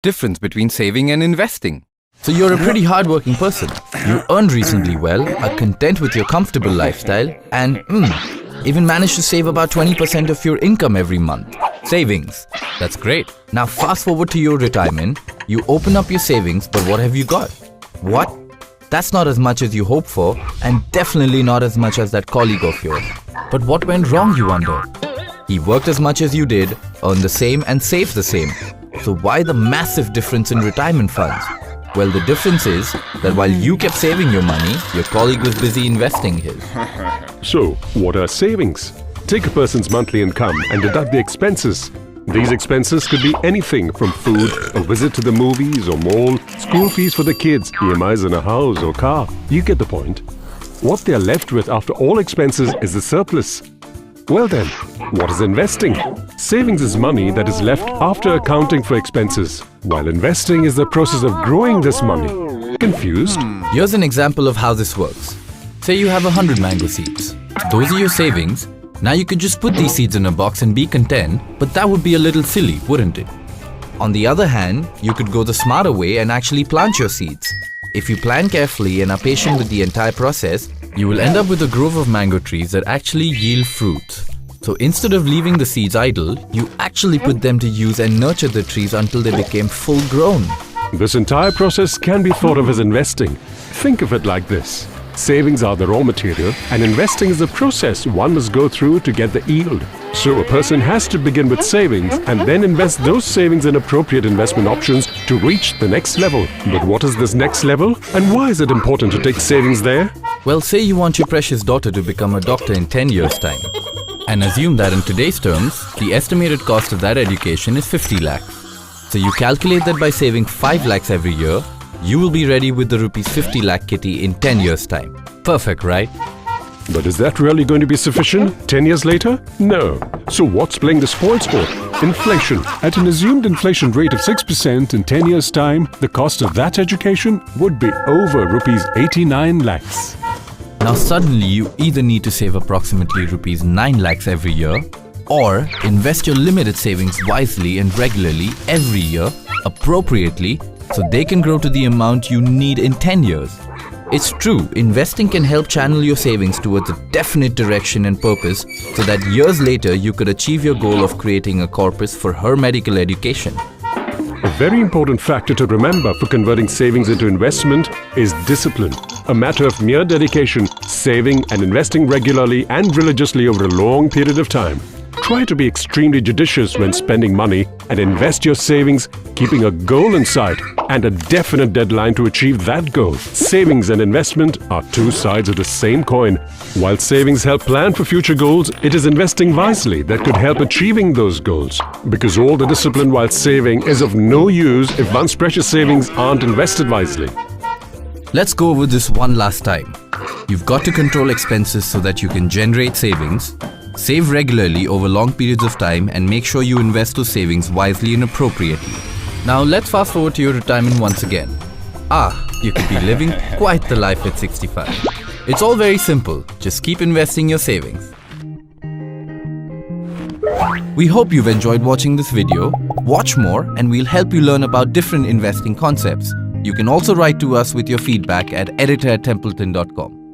Difference between saving and investing. So you're a pretty hardworking person. You earned reasonably well, are content with your comfortable lifestyle, and even managed to save about 20% of your income every month. Savings. That's great. Now fast forward to your retirement. You open up your savings, but what have you got? What? That's not as much as you hoped for, and definitely not as much as that colleague of yours. But what went wrong, you wonder? He worked as much as you did, earned the same and saved the same. So why the massive difference in retirement funds? Well, the difference is that while you kept saving your money, your colleague was busy investing his. So, what are savings? Take a person's monthly income and deduct the expenses. These expenses could be anything from food, a visit to the movies or mall, school fees for the kids, EMIs on a house or car. You get the point. What they are left with after all expenses is the surplus. Well then, what is investing? Savings is money that is left after accounting for expenses, while investing is the process of growing this money. Confused? Here's an example of how this works. Say you have 100 mango seeds. Those are your savings. Now you could just put these seeds in a box and be content, but that would be a little silly, wouldn't it? On the other hand, you could go the smarter way and actually plant your seeds. If you plan carefully and are patient with the entire process, you will end up with a grove of mango trees that actually yield fruit. So instead of leaving the seeds idle, you actually put them to use and nurture the trees until they became full grown. This entire process can be thought of as investing. Think of it like this. Savings are the raw material and investing is the process one must go through to get the yield. So a person has to begin with savings and then invest those savings in appropriate investment options to reach the next level. But what is this next level and why is it important to take savings there? Well, say you want your precious daughter to become a doctor in 10 years' time. And assume that in today's terms, the estimated cost of that education is 50 lakhs. So you calculate that by saving 5 lakhs every year, you will be ready with the rupees 50 lakh kitty in 10 years' time. Perfect, right? But is that really going to be sufficient 10 years later? No. So what's playing the spoilsport? Inflation. At an assumed inflation rate of 6% in 10 years' time, the cost of that education would be over rupees 89 lakhs. Now suddenly you either need to save approximately rupees 9 lakhs every year, or invest your limited savings wisely and regularly every year, appropriately, so they can grow to the amount you need in 10 years. It's true, investing can help channel your savings towards a definite direction and purpose so that years later you could achieve your goal of creating a corpus for her medical education. A very important factor to remember for converting savings into investment is discipline. A matter of mere dedication, saving and investing regularly and religiously over a long period of time. Try to be extremely judicious when spending money and invest your savings, keeping a goal in sight and a definite deadline to achieve that goal. Savings and investment are two sides of the same coin. While savings help plan for future goals, it is investing wisely that could help achieving those goals. Because all the discipline while saving is of no use if one's precious savings aren't invested wisely. Let's go over this one last time. You've got to control expenses so that you can generate savings. Save regularly over long periods of time and make sure you invest those savings wisely and appropriately. Now let's fast forward to your retirement once again. You could be living quite the life at 65. It's all very simple, just keep investing your savings. We hope you've enjoyed watching this video. Watch more and we'll help you learn about different investing concepts. You can also write to us with your feedback at editor@templeton.com.